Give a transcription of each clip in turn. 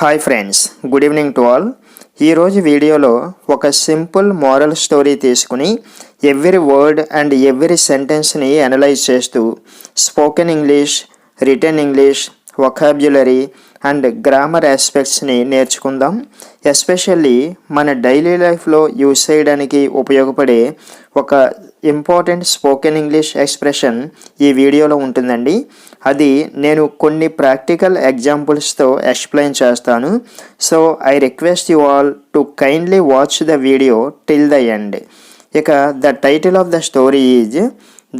Hi friends, good evening to all. ఈరోజు వీడియోలో ఒక సింపుల్ మోరల్ స్టోరీ తీసుకుని ఎవ్రీ వర్డ్ అండ్ ఎవ్రీ సెంటెన్స్ని అనలైజ్ చేస్తూ spoken English, written English, vocabulary and grammar ఆస్పెక్ట్స్ని నేర్చుకుందాం. ఎస్పెషల్లీ మన డైలీ లైఫ్లో యూజ్ చేయడానికి ఉపయోగపడే ఒక ఇంపార్టెంట్ స్పోకెన్ ఇంగ్లీష్ ఎక్స్ప్రెషన్ ఈ వీడియోలో ఉంటుందండి. అది నేను కొన్ని ప్రాక్టికల్ ఎగ్జాంపుల్స్తో ఎక్స్ప్లెయిన్ చేస్తాను. So I request you all to kindly watch the video till the end. ఇక the title of the story is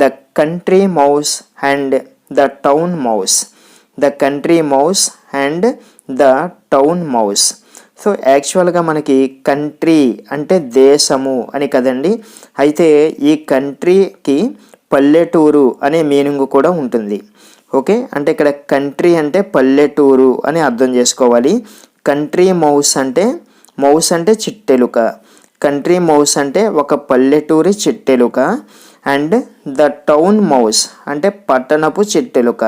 the country mouse and the town mouse. The country mouse and the town mouse. So యాక్చువల్గా మనకి country అంటే దేశము అని కదండి. అయితే ఈ కంట్రీకి పల్లెటూరు అనే మీనింగ్ కూడా ఉంటుంది. ఓకే, అంటే ఇక్కడ కంట్రీ అంటే పల్లెటూరు అని అర్థం చేసుకోవాలి. కంట్రీ మౌస్ అంటే చిట్టెలుక. కంట్రీ మౌస్ అంటే ఒక పల్లెటూరి చిట్టెలుక. అండ్ ద టౌన్ మౌస్ అంటే పట్టణపు చిట్టెలుక.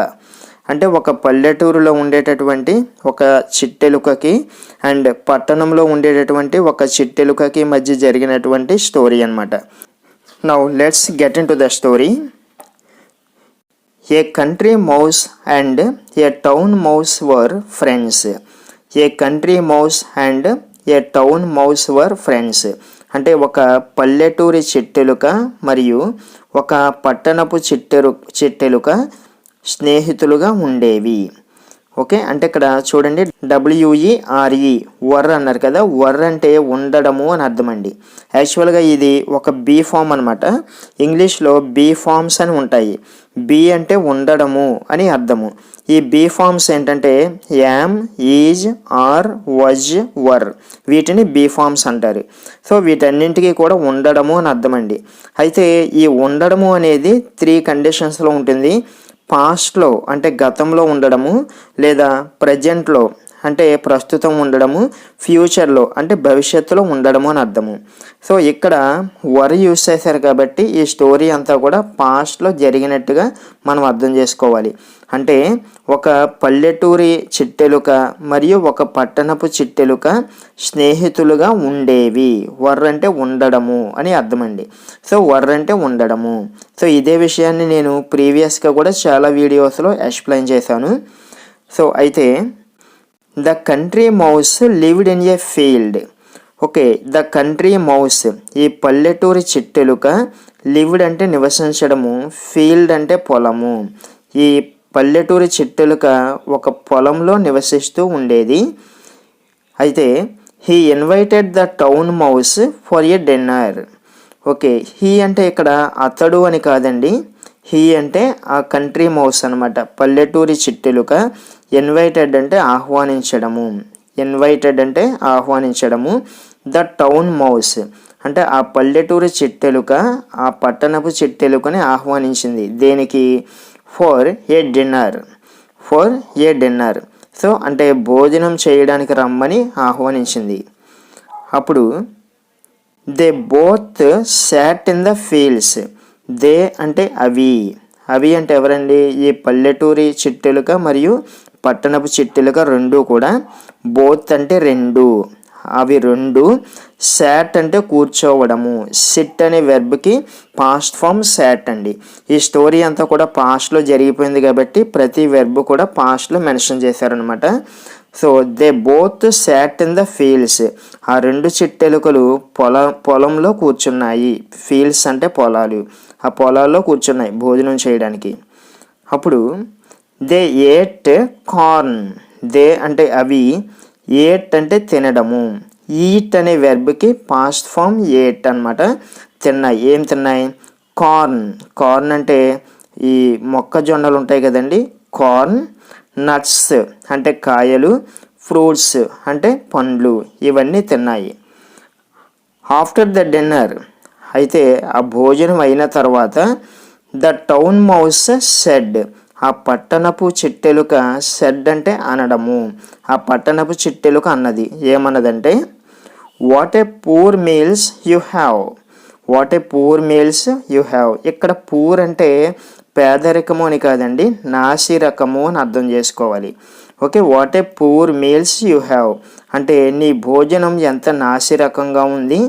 అంటే ఒక పల్లెటూరులో ఉండేటటువంటి ఒక చిట్టెలుకకి అండ్ పట్టణంలో ఉండేటటువంటి ఒక చిట్టెలుకకి మధ్య జరిగినటువంటి స్టోరీ అన్నమాట. Now let's get in to the story. A country mouse and A town mouse were friends. A country mouse and A town mouse were friends అంటే ఒక పల్లెటూరి చిట్టెలుక మరియు ఒక పట్టణపు చిట్టెలుక స్నేహితులుగా ఉండేవి. ఓకే, అంటే ఇక్కడ చూడండి, WERE వర్ అన్నారు కదా. వర్ అంటే ఉండడము అని అర్థం అండి. యాక్చువల్గా ఇది ఒక బీ ఫామ్ అనమాట. ఇంగ్లీష్లో బీ ఫామ్స్ అని ఉంటాయి. బీ అంటే ఉండడము అని అర్థము. ఈ బీ ఫామ్స్ ఏంటంటే యామ్, ఈజ్, ఆర్, వజ్, వర్. వీటిని బీ ఫామ్స్ అంటారు. సో వీటన్నింటికి కూడా ఉండడము అని అర్థం అండి. అయితే ఈ ఉండడము అనేది 3 కండిషన్స్లో ఉంటుంది. పాస్ట్లో అంటే గతంలో ఉండడము, లేదా ప్రజెంట్లో అంటే ప్రస్తుతం ఉండడము, ఫ్యూచర్లో అంటే భవిష్యత్తులో ఉండడము అని అర్థము. సో ఇక్కడ వర్ యూస్ చేశారు కాబట్టి ఈ స్టోరీ అంతా కూడా పాస్ట్లో జరిగినట్టుగా మనం అర్థం చేసుకోవాలి. అంటే ఒక పల్లెటూరి చిట్టెలుక మరియు ఒక పట్టణపు చిట్టెలుక స్నేహితులుగా ఉండేవి. వర్ అంటే ఉండడము అని అర్థమండి. సో వర్ అంటే ఉండడము. సో ఇదే విషయాన్ని నేను ప్రీవియస్గా కూడా చాలా వీడియోస్లో ఎక్స్ప్లెయిన్ చేశాను. సో అయితే the country mouse lived in a field. Okay, the country mouse ఈ పల్లెటూరి చిట్టెలుక, లివ్డ్ అంటే నివసించడము, ఫీల్డ్ అంటే పొలము. ఈ పల్లెటూరి చిట్టెలుక ఒక పొలంలో నివసిస్తూ ఉండేది. అయితే he invited the town mouse for a dinner. Okay, he అంటే ఇక్కడ అతడు అని కాదండి. హీ అంటే ఆ కంట్రీ మౌస్ అనమాట, పల్లెటూరి చిట్టెలుక. ఇన్వైటెడ్ అంటే ఆహ్వానించడము. ఇన్వైటెడ్ అంటే ఆహ్వానించడము. ద టౌన్ మౌస్ అంటే ఆ పల్లెటూరి చిట్టెలుక ఆ పట్టణపు చిట్టెలుకని ఆహ్వానించింది. దేనికి? For a dinner. For a dinner. So అంటే భోజనం చేయడానికి రమ్మని ఆహ్వానించింది. అప్పుడు they both sat in the fields. They అంటే అవి. అవి అంటే ఎవరండి? ఈ పల్లెటూరి చిట్టెలుక మరియు పట్టణపు చిట్టెలుక రెండు కూడా. బోత్ అంటే రెండు, అవి రెండు. సాట్ అంటే కూర్చోవడము. సిట్ అనే వెర్బ్కి పాస్ట్ ఫామ్ సాట్ అండి. ఈ స్టోరీ అంతా కూడా పాస్ట్లో జరిగిపోయింది కాబట్టి ప్రతి వెర్బ్ కూడా పాస్ట్లో మెన్షన్ చేశారనమాట. So they both sat in the fields. ఆ రెండు చిట్టెలుకలు పొలంలో కూర్చున్నాయి. ఫీల్డ్స్ అంటే పొలాలు. ఆ పొలాల్లో కూర్చున్నాయి భోజనం చేయడానికి. అప్పుడు దే ఏట్ కార్న్. దే అంటే అవి, ఏట్ అంటే తినడము. ఈట్ అనే వెర్బ్కి పాస్ట్ ఫామ్ ఏట్ అనమాట. తిన్నాయి. ఏం తిన్నాయి? కార్న్. కార్న్ అంటే ఈ మొక్కజొన్నలు ఉంటాయి కదండి, కార్న్. నట్స్ అంటే కాయలు. ఫ్రూట్స్ అంటే పండ్లు. ఇవన్నీ తిన్నాయి. ఆఫ్టర్ ద డిన్నర్ అయితే ఆ భోజనం అయిన తర్వాత ద టౌన్ మౌస్ సెడ్. ఆ పట్టణపు చిట్టెలుక సెడ్ అంటే అనడము. ఆ పట్టణపు చిట్టెలుక అన్నది. ఏమన్నదంటే what a poor meals you have. What a poor meals you have. ఇక్కడ పూర్ అంటే పేదరికము అని కాదండి, నాసిరకము అని అర్థం చేసుకోవాలి. Okay, what a poor meals you have అంటే నీ భోజనం ఎంత నాసిరకంగా ఉంది,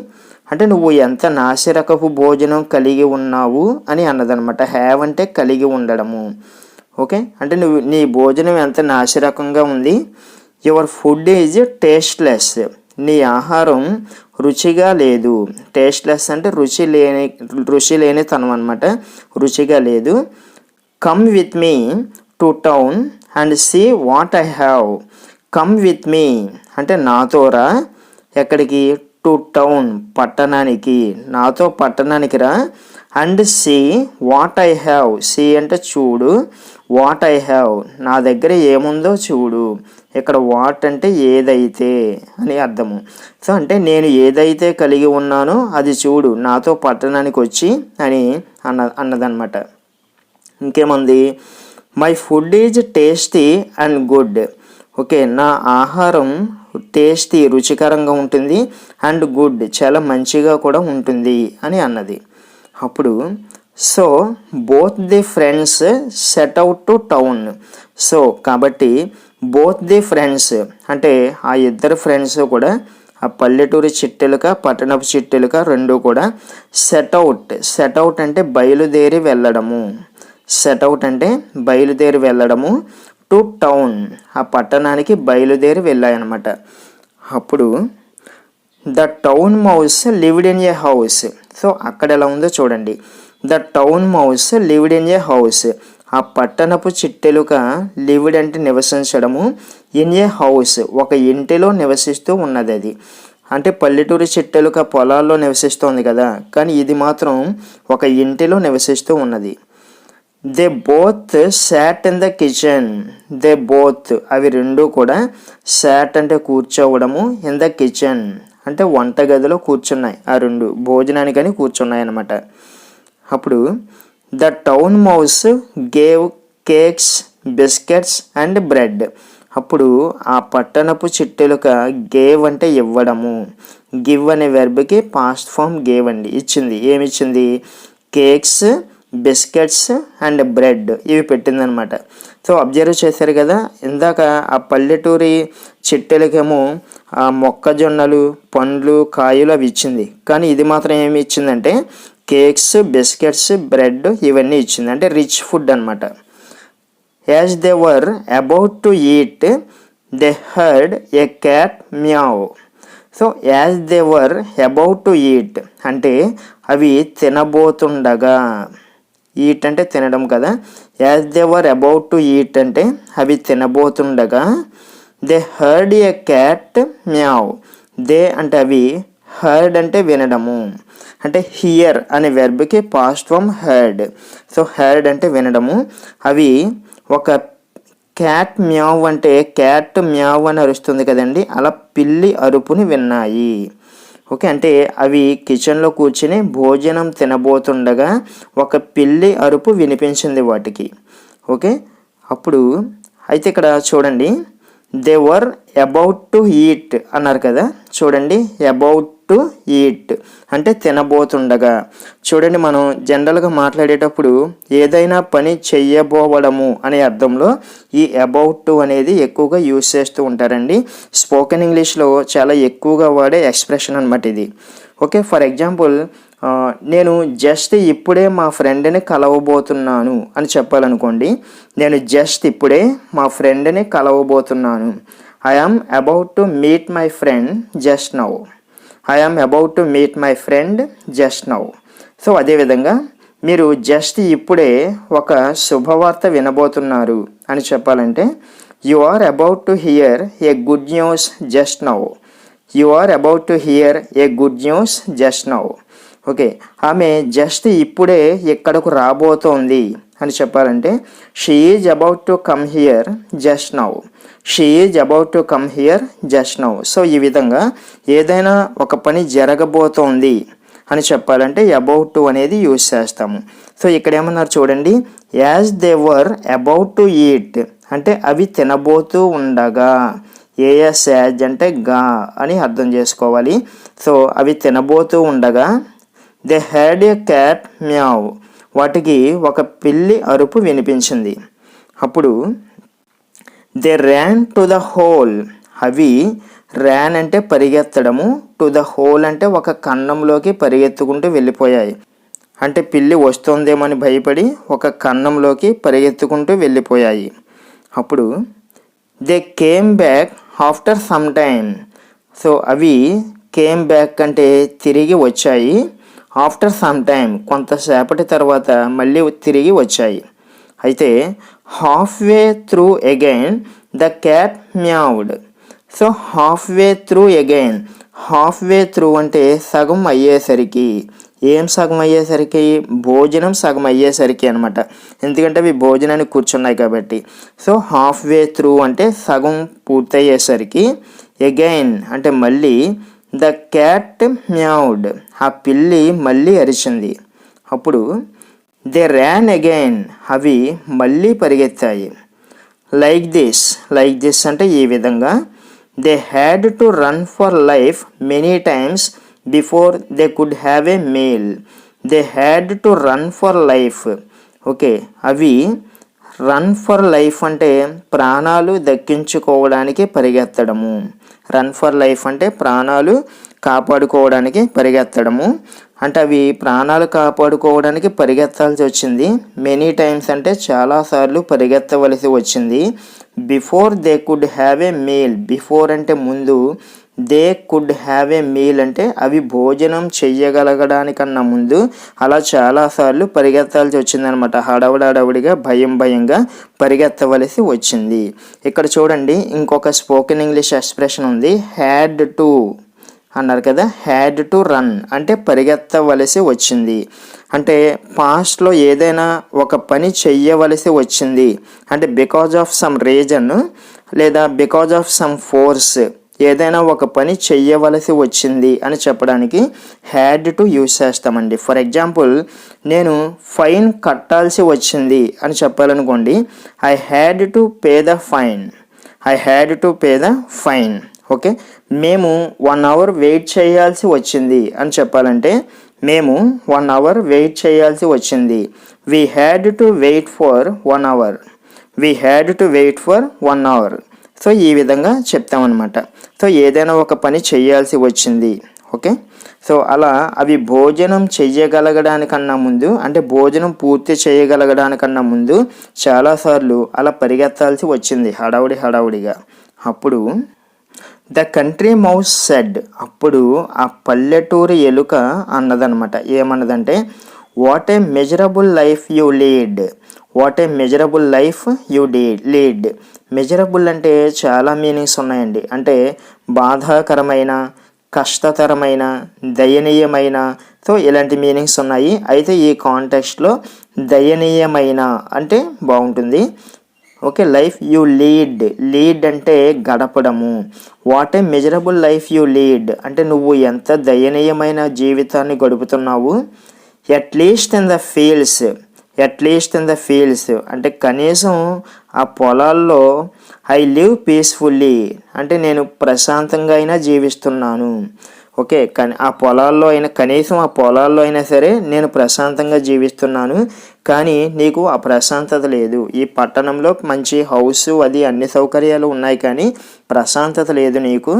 అంటే నువ్వు ఎంత నాసిరకపు భోజనం కలిగి ఉన్నావు అని అన్నదనమాట. హ్యావ్ అంటే కలిగి ఉండడము. ఓకే, అంటే నీ భోజనం ఎంత నాసిరకంగా ఉంది. యువర్ ఫుడ్ ఈజ్ టేస్ట్లెస్ నీ ఆహారం రుచిగా లేదు. టేస్ట్లెస్ అంటే రుచి లేనితనం అనమాట, రుచిగా లేదు. Come with me to town and see what I have. Come with me అంటే నాతో రా. ఎక్కడికి? టు టౌన్ పట్టణానికి, నాతో పట్టణానికి రా. And see what I have, see అంటే చూడు, వాట్ ఐ హ్యావ్ నా దగ్గర ఏముందో చూడు. ఇక్కడ వాట్ అంటే ఏదైతే అని అర్థము. సో అంటే నేను ఏదైతే కలిగి ఉన్నానో అది చూడు, నాతో పట్టణానికి వచ్చి అని అన్నదన్నమాట. ఇంకేముంది? My food is tasty and good. Okay, నా ఆహారం టేస్టీ రుచికరంగా ఉంటుంది, అండ్ గుడ్ చాలా మంచిగా కూడా ఉంటుంది అని అన్నది. అప్పుడు so both the friends set out to town. So కాబట్టి బోత్ ది ఫ్రెండ్స్ అంటే ఆ ఇద్దరు ఫ్రెండ్స్ కూడా, ఆ పల్లెటూరి చిట్టెలుక పట్టణపు చిట్టెలుక రెండు కూడా సెట్ అవుట్ అంటే బయలుదేరి వెళ్ళడము. సెట్ అవుట్ అంటే బయలుదేరి వెళ్ళడము. టు టౌన్ ఆ పట్టణానికి బయలుదేరి వెళ్ళాయన్నమాట. అప్పుడు the town mouse lived in a house. So అక్కడ ఎలా ఉందో చూడండి. The town mouse lived in a house. ఆ పట్టణపు చిట్టెలుక లివ్డ్ అంటే నివసించడము, ఇన్ ఏ హౌస్ ఒక ఇంటిలో నివసిస్తూ ఉన్నది. అది అంటే పల్లెటూరి చిట్టెలుక పొలాల్లో నివసిస్తోంది కదా, కానీ ఇది మాత్రం ఒక ఇంటిలో నివసిస్తూ ఉన్నది. They both sat in the kitchen. They both అవి రెండు కూడా సాట్ అంటే కూర్చోవడము, ఇన్ ద కిచెన్ అంటే వంటగదిలో కూర్చున్నాయి. ఆ రెండు భోజనానికని కూర్చున్నాయి అన్నమాట. అప్పుడు the town mouse gave cakes biscuits and bread. అప్పుడు ఆ పట్టణపు చిట్టెలుక గేవ్ అంటే ఇవ్వడము, గివ్ అనే వెర్బ్కి పాస్ట్ ఫామ్ గేవ్ అండి, ఇచ్చింది. ఏమిచ్చింది? కేక్స్, బిస్కెట్స్ అండ్ బ్రెడ్ ఇవి పెట్టిందనమాట. సో అబ్జర్వ్ చేశారు కదా, ఇందాక ఆ పల్లెటూరి చిట్టెలకేమో ఆ మొక్కజొన్నలు, పండ్లు, కాయలు అవి ఇచ్చింది. కానీ ఇది మాత్రం ఏమి ఇచ్చిందంటే కేక్స్, బిస్కెట్స్, బ్రెడ్ ఇవన్నీ ఇచ్చింది. అంటే రిచ్ ఫుడ్ అనమాట. As they were about to eat they heard a cat meow. So as they were about to eat అంటే అవి తినబోతుండగా, ఈట్ అంటే తినడం కదా, as they were about to eat అంటే అవి తినబోతుండగా, they heard a cat meow. They అంటే అవి, హర్డ్ అంటే వినడము, అంటే హియర్ అనే వెర్బ్కి past form heard. So heard అంటే వినడము. అవి ఒక క్యాట్ మ్యావ్ అంటే క్యాట్ మ్యావ్ అని అరుస్తుంది కదండి, అలా పిల్లి అరుపుని విన్నాయి. ఓకే, అంటే అవి కిచెన్లో కూర్చుని భోజనం తినబోతుండగా ఒక పిల్లి అరుపు వినిపించింది వాటికి. ఓకే, అప్పుడు అయితే ఇక్కడ చూడండి, they were about to eat అన్నారు కదా, చూడండి అబౌట్ టు ఈట్ అంటే తినబోతుండగా. చూడండి, మనం జనరల్గా మాట్లాడేటప్పుడు ఏదైనా పని చెయ్యబోవడము అనే అర్థంలో ఈ అబౌట్ టు అనేది ఎక్కువగా యూజ్ చేస్తూ ఉంటారండి. స్పోకెన్ ఇంగ్లీష్లో చాలా ఎక్కువగా వాడే ఎక్స్ప్రెషన్ అనమాట ఇది. ఓకే, ఫర్ ఎగ్జాంపుల్ నేను జస్ట్ ఇప్పుడే మా ఫ్రెండ్ని కలవబోతున్నాను అని చెప్పాలనుకోండి. నేను జస్ట్ ఇప్పుడే మా ఫ్రెండ్ని కలవబోతున్నాను. I am about to meet my friend just now. I am about to meet my friend just now. So అదేవిధంగా మీరు జస్ట్ ఇప్పుడే ఒక శుభవార్త వినబోతున్నారు అని చెప్పాలంటే you are about to hear a good news just now. You are about to hear a good news just now. Okay, ఆమె just ఇప్పుడే ఇక్కడకు రాబోతోంది అని చెప్పాలంటే she is about to come here just now. She is about to come here just now. So ఈ విధంగా ఏదైనా ఒక పని జరగబోతోంది అని చెప్పాలంటే అబౌట్ టు అనేది యూజ్ చేస్తాము. సో ఇక్కడ ఏమన్నారు చూడండి, as they were about to eat అంటే అవి తినబోతూ ఉండగా. ఏఎస్ యాజ్ అంటే గా అని అర్థం చేసుకోవాలి. సో అవి తినబోతూ ఉండగా దే హ్యాడ్ ఏ క్యాట్ మ్యావ్ వాటికి ఒక పిల్లి అరుపు వినిపించింది. అప్పుడు they Ryan to the whole. అవి ర్యాన్ అంటే పరిగెత్తడము, టు ద హోల్ అంటే ఒక కన్నంలోకి పరిగెత్తుకుంటూ వెళ్ళిపోయాయి. అంటే పిల్లి వస్తుందేమని భయపడి ఒక కన్నంలోకి పరిగెత్తుకుంటూ వెళ్ళిపోయాయి. అప్పుడు they came back after some time. So అవి కేమ్ బ్యాక్ అంటే తిరిగి వచ్చాయి, ఆఫ్టర్ సమ్ టైమ్ కొంతసేపటి తర్వాత మళ్ళీ తిరిగి వచ్చాయి. అయితే half way through again the cat meowed. So half way through again, half way through అంటే సగం అయ్యేసరికి, ఏం సగం అయ్యేసరికి, భోజనం సగం అయ్యేసరికి అనమాట. ఎందుకంటే అవి భోజనానికి కూర్చున్నాయి కాబట్టి. సో హాఫ్ వే త్రూ అంటే సగం పూర్తయ్యేసరికి, అగైన్ అంటే మళ్ళీ, ద క్యాట్ మ్యావ్డ్ ఆ పిల్లి మళ్ళీ అరిచింది. అప్పుడు దే ర్యాన్ అగైన్ అవి మళ్ళీ పరిగెత్తాయి. లైక్ దిస్ అంటే ఈ విధంగా. They had to run for life many times before they could have a meal. They had to run for life. Okay, అవి రన్ ఫర్ లైఫ్ అంటే ప్రాణాలు దక్కించుకోవడానికి పరిగెత్తడము. రన్ ఫర్ లైఫ్ అంటే ప్రాణాలు కాపాడుకోవడానికి పరిగెత్తడము. అంటే అవి ప్రాణాలు కాపాడుకోవడానికి పరిగెత్తాల్సి వచ్చింది. మెనీ టైమ్స్ అంటే చాలాసార్లు పరిగెత్తవలసి వచ్చింది. Before they could have a meal, before అంటే ముందు, they could have a meal అంటే అవి భోజనం చెయ్యగలగడానికన్నా ముందు అలా చాలాసార్లు పరిగెత్తాల్సి వచ్చిందనమాట. హడావుడిగా భయంగా పరిగెత్తవలసి వచ్చింది. ఇక్కడ చూడండి, ఇంకొక స్పోకెన్ ఇంగ్లీష్ ఎక్స్ప్రెషన్ ఉంది, హ్యాడ్ టు అన్నారు కదా. హ్యాడ్ టు రన్ అంటే పరిగెత్తవలసి వచ్చింది. అంటే పాస్ట్లో ఏదైనా ఒక పని చెయ్యవలసి వచ్చింది అంటే బికాజ్ ఆఫ్ సమ్ రీజన్ లేదా బికాజ్ ఆఫ్ సమ్ ఫోర్స్ ఏదైనా ఒక పని చెయ్యవలసి వచ్చింది అని చెప్పడానికి హ్యాడ్ టు యూజ్ చేస్తామండి. ఫర్ ఎగ్జాంపుల్, నేను ఫైన్ కట్టాల్సి వచ్చింది అని చెప్పాలనుకోండి, I had to pay the fine. I had to pay the fine. Okay, మేము 1 hour వెయిట్ చేయాల్సి వచ్చింది అని చెప్పాలంటే మేము 1 hour వెయిట్ చేయాల్సి వచ్చింది. We had to wait for 1 hour. We had to wait for 1 hour. సో ఈ విధంగా చెప్తామన్నమాట. సో ఏదైనా ఒక పని చేయాల్సి వచ్చింది. ఓకే, సో అలా అవి భోజనం చెయ్యగలగడానికన్నా ముందు అంటే భోజనం పూర్తి చేయగలగడానికన్నా ముందు చాలాసార్లు అలా పరిగెత్తాల్సి వచ్చింది హడావుడిగా. అప్పుడు ద కంట్రీ మౌస్ సెడ్, అప్పుడు ఆ పల్లెటూరి ఎలుక అన్నదనమాట. ఏమన్నదంటే, what a measurable life you lead. What a measurable life you lead. Miserable అంటే చాలా మీనింగ్స్ ఉన్నాయండి. అంటే బాధాకరమైన, కష్టతరమైన, దయనీయమైన, సో ఇలాంటి మీనింగ్స్ ఉన్నాయి. అయితే ఈ కాంటెక్స్ట్లో దయనీయమైన అంటే బాగుంటుంది. ఓకే, లైఫ్ యూ లీడ్ అంటే గడపడము. What a measurable life you lead అంటే నువ్వు ఎంత దయనీయమైన జీవితాన్ని గడుపుతున్నావు. అట్లీస్ట్ ఇన్ ద ఫీల్డ్స్ అంటే కనీసం ఆ పొలాల్లో ఐ లివ్ పీస్ఫుల్లీ అంటే నేను ప్రశాంతంగా అయినా జీవిస్తున్నాను. ఓకే, కానీ ఆ పొలాల్లో అయినా సరే నేను ప్రశాంతంగా జీవిస్తున్నాను. కానీ నీకు ఆ ప్రశాంతత లేదు. ఈ పట్టణంలో మంచి హౌస్ అది అన్ని సౌకర్యాలు ఉన్నాయి కానీ ప్రశాంతత లేదు నీకు.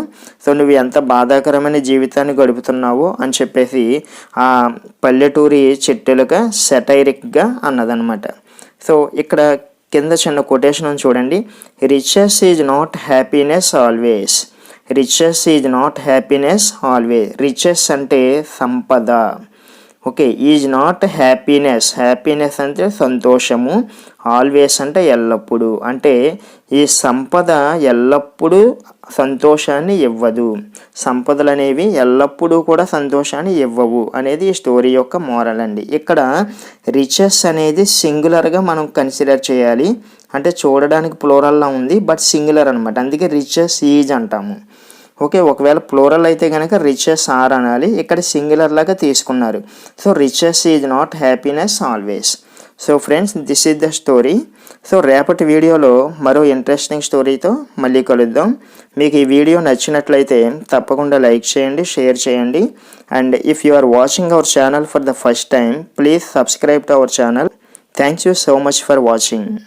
సో నువ్వు ఎంత బాధాకరమైన జీవితాన్ని గడుపుతున్నావో అని చెప్పేసి ఆ పల్లెటూరి చెట్టులుగా సెటైరిక్గా అన్నదనమాట. సో ఇక్కడ కింద చిన్న కొటేషన్ చూడండి, riches is not happiness always. Riches is not happiness always. Riches అంటే సంపద. ఓకే, ఈజ్ నాట్ హ్యాపీనెస్ అంటే సంతోషము, ఆల్వేస్ అంటే ఎల్లప్పుడూ. అంటే ఈ సంపద ఎల్లప్పుడూ సంతోషాన్ని ఇవ్వదు. సంపదలు అనేవి ఎల్లప్పుడూ కూడా సంతోషాన్ని ఇవ్వవు అనేది ఈ స్టోరీ యొక్క మోరల్ అండి. ఇక్కడ రిచెస్ అనేది సింగులర్గా మనం కన్సిడర్ చేయాలి. అంటే చూడడానికి ప్లూరల్లా ఉంది బట్ సింగులర్ అనమాట. అందుకే రిచెస్ ఈజ్ అంటాము. ఓకే, ఒకవేళ ప్లూరల్ అయితే కనుక రిచెస్ ఆర్ అనాలి. ఇక్కడ సింగులర్ లాగా తీసుకున్నారు. So riches is not happiness always. So friends, this is the story. So రేపటి వీడియోలో మరో ఇంట్రెస్టింగ్ స్టోరీతో మళ్ళీ కలుద్దాం. మీకు ఈ వీడియో నచ్చినట్లయితే తప్పకుండా లైక్ చేయండి, షేర్ చేయండి. And if you are watching our channel for the first time, please subscribe to our channel. Thank you so much for watching.